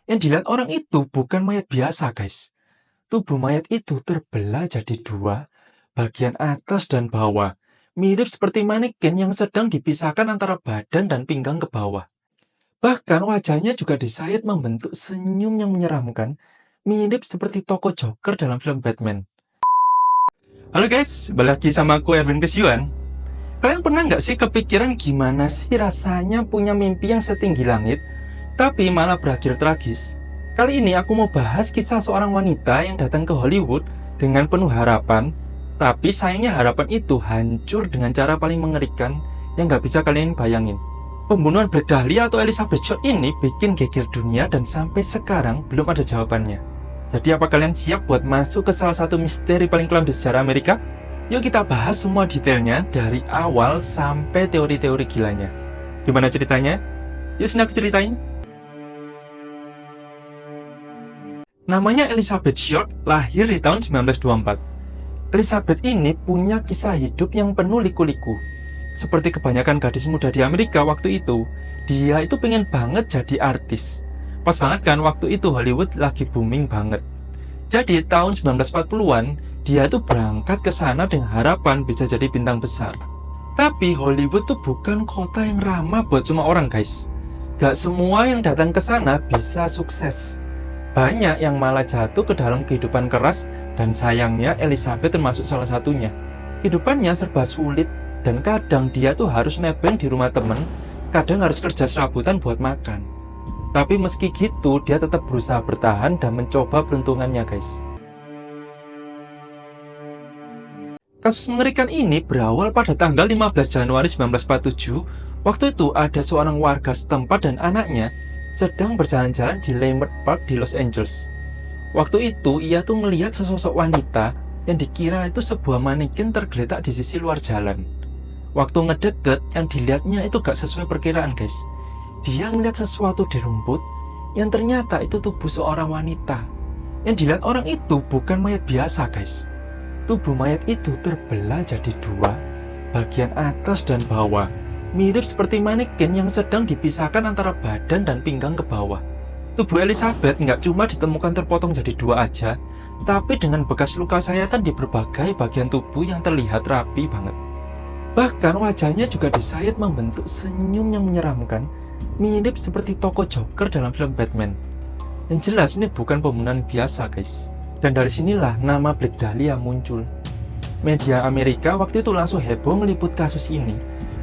Yang dilihat orang itu bukan mayat biasa, guys. Tubuh mayat itu terbelah jadi dua, bagian atas dan bawah. Mirip seperti manekin yang sedang dipisahkan antara badan dan pinggang ke bawah. Bahkan wajahnya juga disayat membentuk senyum yang menyeramkan, mirip seperti tokoh Joker dalam film Batman. Halo guys, balik lagi sama aku Erwin Kesyuan. Kalian pernah nggak sih kepikiran gimana sih rasanya punya mimpi yang setinggi langit, tapi malah berakhir tragis? Kali ini aku mau bahas kisah seorang wanita yang datang ke Hollywood dengan penuh harapan, tapi sayangnya harapan itu hancur dengan cara paling mengerikan yang nggak bisa kalian bayangin. Pembunuhan Black Dahlia atau Elizabeth Short ini bikin geger dunia dan sampai sekarang belum ada jawabannya. Jadi apa kalian siap buat masuk ke salah satu misteri paling kelam di sejarah Amerika? Yuk kita bahas semua detailnya dari awal sampai teori-teori gilanya. Gimana ceritanya? Yuk sini aku ceritain. Namanya Elizabeth Short, lahir di tahun 1924. Elizabeth ini punya kisah hidup yang penuh liku-liku. Seperti kebanyakan gadis muda di Amerika waktu itu, dia itu pengen banget jadi artis. Pas banget kan waktu itu Hollywood lagi booming banget. Jadi tahun 1940-an, dia itu berangkat ke sana dengan harapan bisa jadi bintang besar. Tapi Hollywood tuh bukan kota yang ramah buat semua orang, guys. Gak semua yang datang ke sana bisa sukses. Banyak yang malah jatuh ke dalam kehidupan keras, dan sayangnya Elizabeth termasuk salah satunya. Kehidupannya serba sulit, dan kadang dia tuh harus nebeng di rumah temen, kadang harus kerja serabutan buat makan. Tapi meski gitu, dia tetap berusaha bertahan dan mencoba peruntungannya, guys. Kasus mengerikan ini berawal pada tanggal 15 Januari 1947. Waktu itu ada seorang warga setempat dan anaknya sedang berjalan-jalan di Leimert Park di Los Angeles. Waktu itu ia tuh melihat sesosok wanita yang dikira itu sebuah manekin tergeletak di sisi luar jalan. Waktu ngedeket, yang dilihatnya itu gak sesuai perkiraan, guys. Dia melihat sesuatu di rumput yang ternyata itu tubuh seorang wanita. Yang dilihat orang itu bukan mayat biasa, guys. Tubuh mayat itu terbelah jadi dua, bagian atas dan bawah. Mirip seperti manekin yang sedang dipisahkan antara badan dan pinggang ke bawah. Tubuh Elizabeth nggak cuma ditemukan terpotong jadi dua aja, tapi dengan bekas luka sayatan di berbagai bagian tubuh yang terlihat rapi banget. Bahkan wajahnya juga disayat membentuk senyum yang menyeramkan, mirip seperti tokoh Joker dalam film Batman. Yang jelas ini bukan pembunuhan biasa, guys. Dan dari sinilah nama Black Dahlia muncul. Media Amerika waktu itu langsung heboh meliput kasus ini.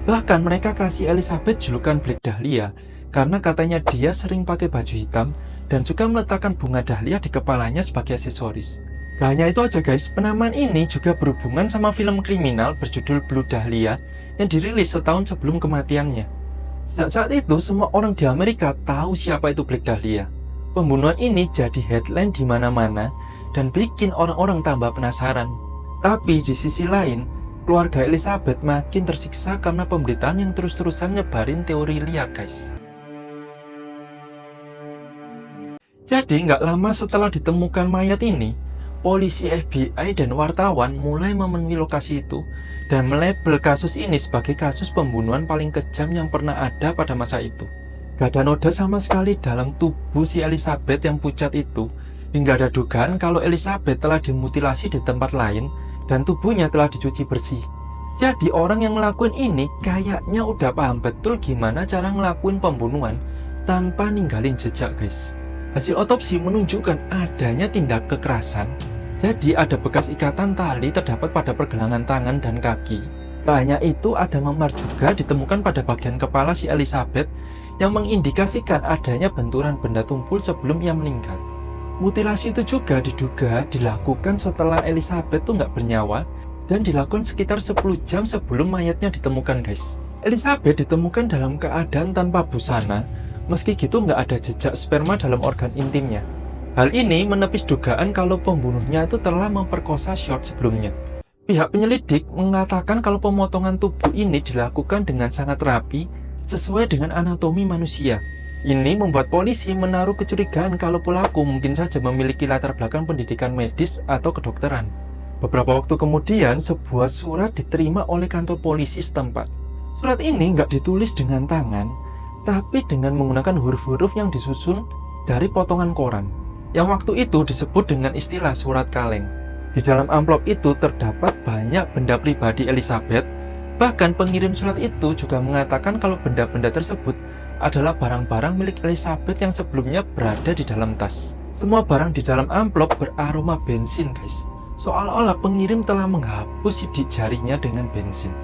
Bahkan mereka kasih Elizabeth julukan Black Dahlia karena katanya dia sering pakai baju hitam dan juga meletakkan bunga dahlia di kepalanya sebagai aksesoris. Gak hanya itu aja, guys, penamaan ini juga berhubungan sama film kriminal berjudul Blue Dahlia yang dirilis setahun sebelum kematiannya. Saat itu semua orang di Amerika tahu siapa itu Black Dahlia. Pembunuhan ini jadi headline di mana-mana dan bikin orang-orang tambah penasaran. Tapi di sisi lain, keluarga Elizabeth makin tersiksa karena pemberitaan yang terus-terusan nyebarin teori liar, guys. Jadi nggak lama setelah ditemukan mayat ini, polisi, FBI, dan wartawan mulai memenuhi lokasi itu dan melabel kasus ini sebagai kasus pembunuhan paling kejam yang pernah ada pada masa itu. Gak ada noda sama sekali dalam tubuh si Elizabeth yang pucat itu, hingga ada dugaan kalau Elizabeth telah dimutilasi di tempat lain dan tubuhnya telah dicuci bersih. Jadi orang yang ngelakuin ini kayaknya udah paham betul gimana cara ngelakuin pembunuhan tanpa ninggalin jejak, guys. Hasil otopsi menunjukkan adanya tindak kekerasan. Jadi ada bekas ikatan tali terdapat pada pergelangan tangan dan kaki. Banyak itu ada memar juga ditemukan pada bagian kepala si Elizabeth yang mengindikasikan adanya benturan benda tumpul sebelum ia meninggal. Mutilasi itu juga diduga dilakukan setelah Elizabeth tuh nggak bernyawa dan dilakukan sekitar 10 jam sebelum mayatnya ditemukan, guys. Elizabeth ditemukan dalam keadaan tanpa busana, meski gitu nggak ada jejak sperma dalam organ intimnya. Hal ini menepis dugaan kalau pembunuhnya itu telah memperkosa Short sebelumnya. Pihak penyelidik mengatakan kalau pemotongan tubuh ini dilakukan dengan sangat rapi sesuai dengan anatomi manusia. Ini membuat polisi menaruh kecurigaan kalau pelaku mungkin saja memiliki latar belakang pendidikan medis atau kedokteran. Beberapa waktu kemudian, sebuah surat diterima oleh kantor polisi setempat. Surat ini nggak ditulis dengan tangan, tapi dengan menggunakan huruf-huruf yang disusun dari potongan koran, yang waktu itu disebut dengan istilah surat kaleng. Di dalam amplop itu terdapat banyak benda pribadi Elizabeth. Bahkan pengirim surat itu juga mengatakan kalau benda-benda tersebut adalah barang-barang milik Elizabeth yang sebelumnya berada di dalam tas. Semua barang di dalam amplop beraroma bensin, guys. Seolah-olah pengirim telah menghapus sidik jarinya dengan bensin.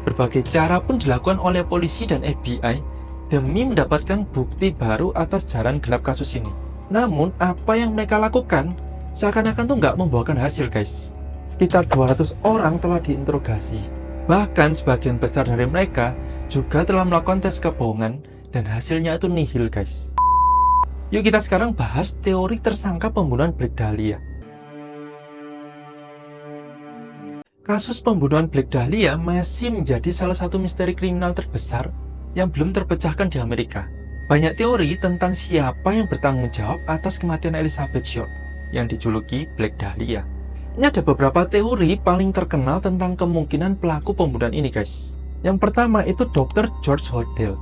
Berbagai cara pun dilakukan oleh polisi dan FBI demi mendapatkan bukti baru atas jalan gelap kasus ini. Namun, apa yang mereka lakukan seakan-akan tuh nggak membuahkan hasil, guys. Sekitar 200 orang telah diinterogasi. Bahkan sebagian besar dari mereka juga telah melakukan tes kebohongan dan hasilnya itu nihil, guys. Yuk kita sekarang bahas teori tersangka pembunuhan Black Dahlia. Kasus pembunuhan Black Dahlia masih menjadi salah satu misteri kriminal terbesar yang belum terpecahkan di Amerika. Banyak teori tentang siapa yang bertanggung jawab atas kematian Elizabeth Short yang dijuluki Black Dahlia. Ini ada beberapa teori paling terkenal tentang kemungkinan pelaku pembunuhan ini, guys. Yang pertama itu Dr. George Hodel.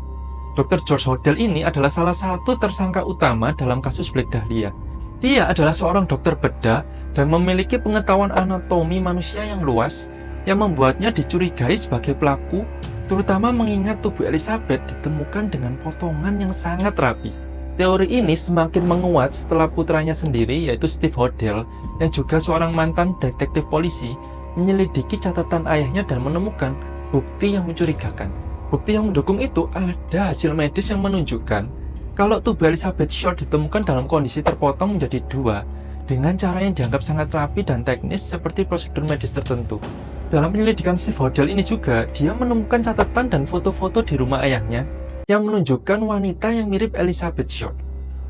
Dr. George Hodel ini adalah salah satu tersangka utama dalam kasus Black Dahlia. Dia adalah seorang dokter bedah dan memiliki pengetahuan anatomi manusia yang luas yang membuatnya dicurigai sebagai pelaku, terutama mengingat tubuh Elizabeth ditemukan dengan potongan yang sangat rapi. Teori ini semakin menguat setelah putranya sendiri, yaitu Steve Hodel, yang juga seorang mantan detektif polisi, menyelidiki catatan ayahnya dan menemukan bukti yang mencurigakan. Bukti yang mendukung itu ada hasil medis yang menunjukkan kalau tubuh Elizabeth Short ditemukan dalam kondisi terpotong menjadi dua dengan cara yang dianggap sangat rapi dan teknis seperti prosedur medis tertentu. Dalam penyelidikan Steve Hodel ini juga, dia menemukan catatan dan foto-foto di rumah ayahnya yang menunjukkan wanita yang mirip Elizabeth Short.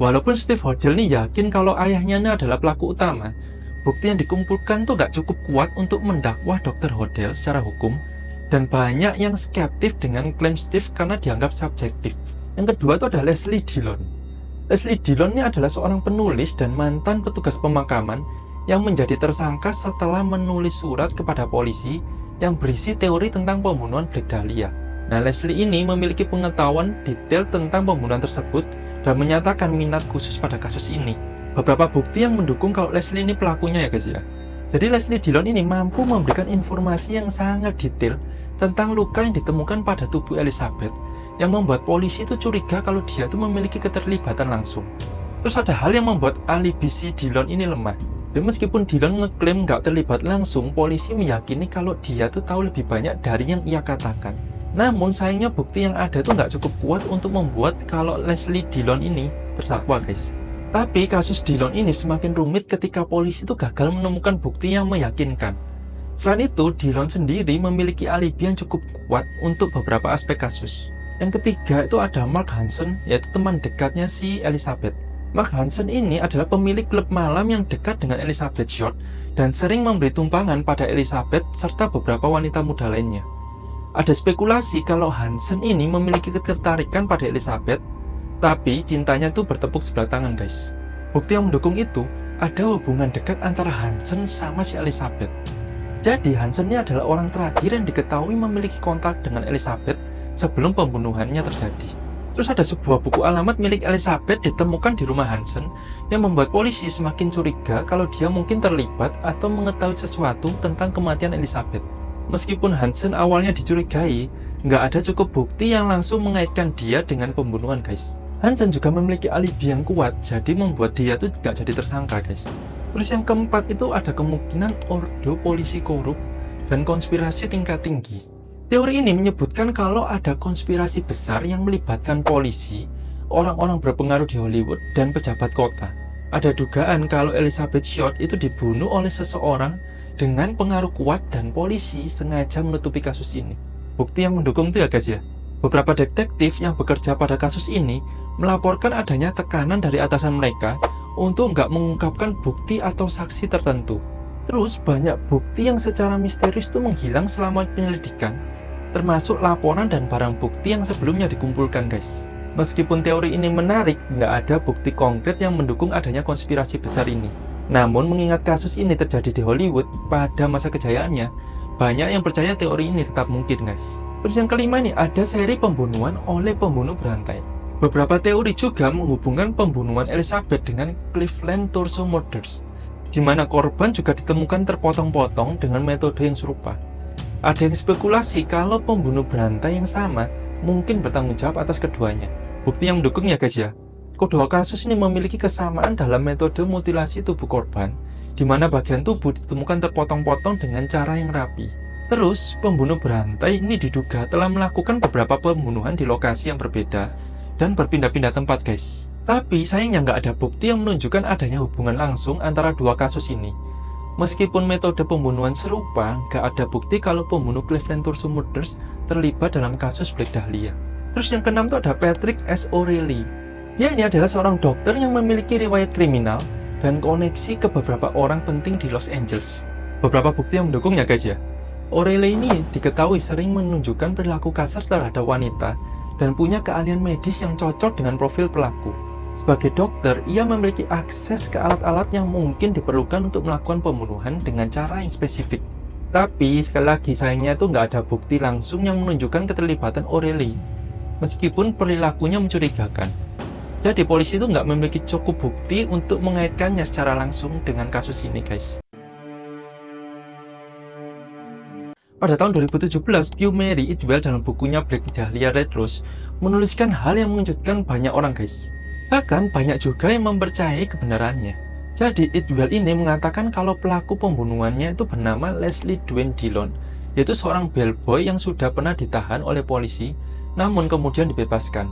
Walaupun Steve Hodel ini yakin kalau ayahnya ini adalah pelaku utama, bukti yang dikumpulkan tuh gak cukup kuat untuk mendakwah Dr. Hodel secara hukum, dan banyak yang skeptis dengan klaim Steve karena dianggap subjektif. Yang kedua itu adalah Leslie Dillon. Leslie Dillon ini adalah seorang penulis dan mantan petugas pemakaman yang menjadi tersangka setelah menulis surat kepada polisi yang berisi teori tentang pembunuhan Black Dahlia. Nah, Leslie ini memiliki pengetahuan detail tentang pembunuhan tersebut dan menyatakan minat khusus pada kasus ini. Beberapa bukti yang mendukung kalau Leslie ini pelakunya, ya guys ya. Jadi Leslie Dillon ini mampu memberikan informasi yang sangat detail tentang luka yang ditemukan pada tubuh Elizabeth yang membuat polisi itu curiga kalau dia itu memiliki keterlibatan langsung. Terus ada hal yang membuat alibi si Dillon ini lemah. Dan meskipun Dillon ngeklaim nggak terlibat langsung, polisi meyakini kalau dia tuh tahu lebih banyak dari yang ia katakan. Namun sayangnya bukti yang ada tuh nggak cukup kuat untuk membuat kalau Leslie Dillon ini terdakwa, guys. Tapi kasus Dillon ini semakin rumit ketika polisi itu gagal menemukan bukti yang meyakinkan. Selain itu, Dillon sendiri memiliki alibi yang cukup kuat untuk beberapa aspek kasus. Yang ketiga itu ada Mark Hansen, yaitu teman dekatnya si Elizabeth. Mark Hansen ini adalah pemilik klub malam yang dekat dengan Elizabeth Short dan sering memberi tumpangan pada Elizabeth serta beberapa wanita muda lainnya. Ada spekulasi kalau Hansen ini memiliki ketertarikan pada Elizabeth, tapi cintanya tuh bertepuk sebelah tangan, guys. Bukti yang mendukung itu ada hubungan dekat antara Hansen sama si Elizabeth. Jadi Hansen ini adalah orang terakhir yang diketahui memiliki kontak dengan Elizabeth sebelum pembunuhannya terjadi. Terus ada sebuah buku alamat milik Elizabeth ditemukan di rumah Hansen yang membuat polisi semakin curiga kalau dia mungkin terlibat atau mengetahui sesuatu tentang kematian Elizabeth. Meskipun Hansen awalnya dicurigai, nggak ada cukup bukti yang langsung mengaitkan dia dengan pembunuhan, guys. Hansen juga memiliki alibi yang kuat, jadi membuat dia tuh nggak jadi tersangka, guys. Terus yang keempat itu ada kemungkinan ordo polisi korup dan konspirasi tingkat tinggi. Teori ini menyebutkan kalau ada konspirasi besar yang melibatkan polisi, orang-orang berpengaruh di Hollywood, dan pejabat kota. Ada dugaan kalau Elizabeth Short itu dibunuh oleh seseorang dengan pengaruh kuat dan polisi sengaja menutupi kasus ini. Bukti yang mendukung itu ya, guys ya. Beberapa detektif yang bekerja pada kasus ini melaporkan adanya tekanan dari atasan mereka untuk nggak mengungkapkan bukti atau saksi tertentu. Terus banyak bukti yang secara misterius itu menghilang selama penyelidikan, termasuk laporan dan barang bukti yang sebelumnya dikumpulkan, guys. Meskipun teori ini menarik, nggak ada bukti konkret yang mendukung adanya konspirasi besar ini. Namun mengingat kasus ini terjadi di Hollywood pada masa kejayaannya, banyak yang percaya teori ini tetap mungkin, guys. Terus yang kelima nih, ada seri pembunuhan oleh pembunuh berantai. Beberapa teori juga menghubungkan pembunuhan Elizabeth dengan Cleveland Torso Murders, di mana korban juga ditemukan terpotong-potong dengan metode yang serupa. Ada yang spekulasi kalau pembunuh berantai yang sama mungkin bertanggung jawab atas keduanya. Bukti yang mendukungnya guys ya. Kedua kasus ini memiliki kesamaan dalam metode mutilasi tubuh korban, di mana bagian tubuh ditemukan terpotong-potong dengan cara yang rapi. Terus, pembunuh berantai ini diduga telah melakukan beberapa pembunuhan di lokasi yang berbeda dan berpindah-pindah tempat guys. Tapi sayangnya nggak ada bukti yang menunjukkan adanya hubungan langsung antara dua kasus ini. Meskipun metode pembunuhan serupa, nggak ada bukti kalau pembunuh Cleveland Torso Murders terlibat dalam kasus Black Dahlia. Terus yang keenam itu ada Patrick S. O'Reilly. Dia ini adalah seorang dokter yang memiliki riwayat kriminal dan koneksi ke beberapa orang penting di Los Angeles. Beberapa bukti yang mendukungnya guys ya. O'Reilly ini diketahui sering menunjukkan perilaku kasar terhadap wanita dan punya keahlian medis yang cocok dengan profil pelaku. Sebagai dokter, ia memiliki akses ke alat-alat yang mungkin diperlukan untuk melakukan pembunuhan dengan cara yang spesifik. Tapi sekali lagi sayangnya itu nggak ada bukti langsung yang menunjukkan keterlibatan O'Reilly, meskipun perilakunya mencurigakan. Jadi polisi itu nggak memiliki cukup bukti untuk mengaitkannya secara langsung dengan kasus ini guys. Pada tahun 2017, Pew Mary Idwell dalam bukunya Black Dahlia Red Rose menuliskan hal yang mengejutkan banyak orang guys. Bahkan banyak juga yang mempercayai kebenarannya. Jadi Idwell ini mengatakan kalau pelaku pembunuhannya itu bernama Leslie Dwayne Dillon, yaitu seorang bellboy yang sudah pernah ditahan oleh polisi namun kemudian dibebaskan.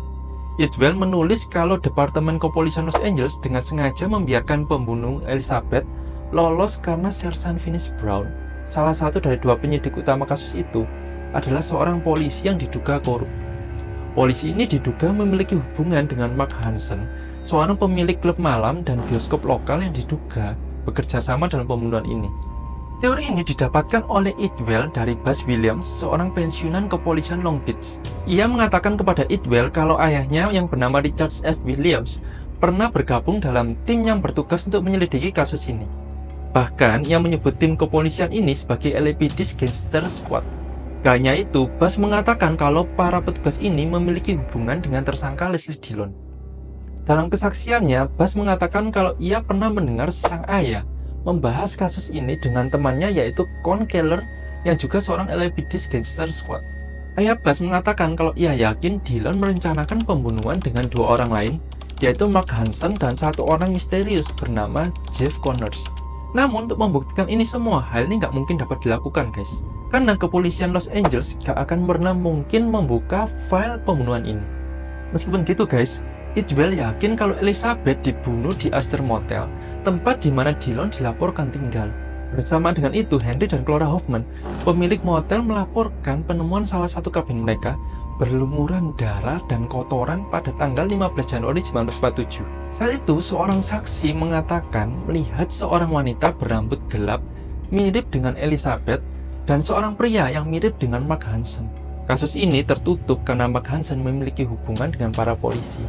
Idwell menulis kalau Departemen Kepolisian Los Angeles dengan sengaja membiarkan pembunuh Elizabeth lolos karena Sersan Finis Brown, salah satu dari dua penyidik utama kasus itu, adalah seorang polisi yang diduga korup. Polisi ini diduga memiliki hubungan dengan Mark Hansen, seorang pemilik klub malam dan bioskop lokal yang diduga bekerja sama dalam pembunuhan ini. Teori ini didapatkan oleh Idwell dari Buzz Williams, seorang pensiunan kepolisian Long Beach. Ia mengatakan kepada Idwell kalau ayahnya yang bernama Richard F. Williams pernah bergabung dalam tim yang bertugas untuk menyelidiki kasus ini. Bahkan, ia menyebut tim kepolisian ini sebagai LAPD's Gangster Squad. Gak hanya itu, Buzz mengatakan kalau para petugas ini memiliki hubungan dengan tersangka Leslie Dillon. Dalam kesaksiannya, Buzz mengatakan kalau ia pernah mendengar sang ayah membahas kasus ini dengan temannya yaitu Con Keller yang juga seorang LAPD's Gangster Squad. Ayah Buzz mengatakan kalau ia yakin Dillon merencanakan pembunuhan dengan dua orang lain, yaitu Mark Hansen dan satu orang misterius bernama Jeff Connors. Namun untuk membuktikan ini semua, hal ini nggak mungkin dapat dilakukan guys, karena kepolisian Los Angeles gak akan pernah mungkin membuka file pembunuhan ini. Meskipun gitu guys, Idwell yakin kalau Elizabeth dibunuh di Astor Motel, tempat di mana Dillon dilaporkan tinggal. Bersama dengan itu, Henry dan Clara Hoffman, pemilik motel, melaporkan penemuan salah satu kabin mereka berlumuran darah dan kotoran pada tanggal 15 Januari 1947. Saat itu, seorang saksi mengatakan melihat seorang wanita berambut gelap mirip dengan Elizabeth dan seorang pria yang mirip dengan Mark Hansen. Kasus ini tertutup karena Mark Hansen memiliki hubungan dengan para polisi.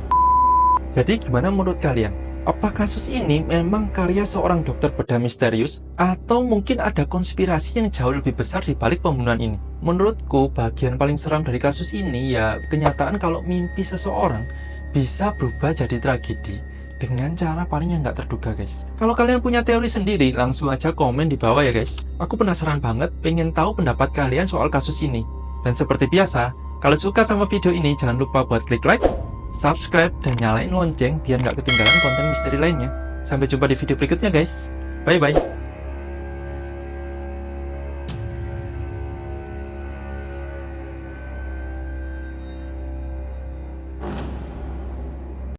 Jadi gimana menurut kalian? Apa kasus ini memang karya seorang dokter bedah misterius atau mungkin ada konspirasi yang jauh lebih besar di balik pembunuhan ini? Menurutku bagian paling seram dari kasus ini ya kenyataan kalau mimpi seseorang bisa berubah jadi tragedi dengan cara paling yang nggak terduga guys. Kalau kalian punya teori sendiri langsung aja komen di bawah ya guys. Aku penasaran banget pengen tahu pendapat kalian soal kasus ini. Dan seperti biasa, kalau suka sama video ini jangan lupa buat klik like, subscribe, dan nyalain lonceng biar nggak ketinggalan konten misteri lainnya. Sampai jumpa di video berikutnya guys. Bye bye.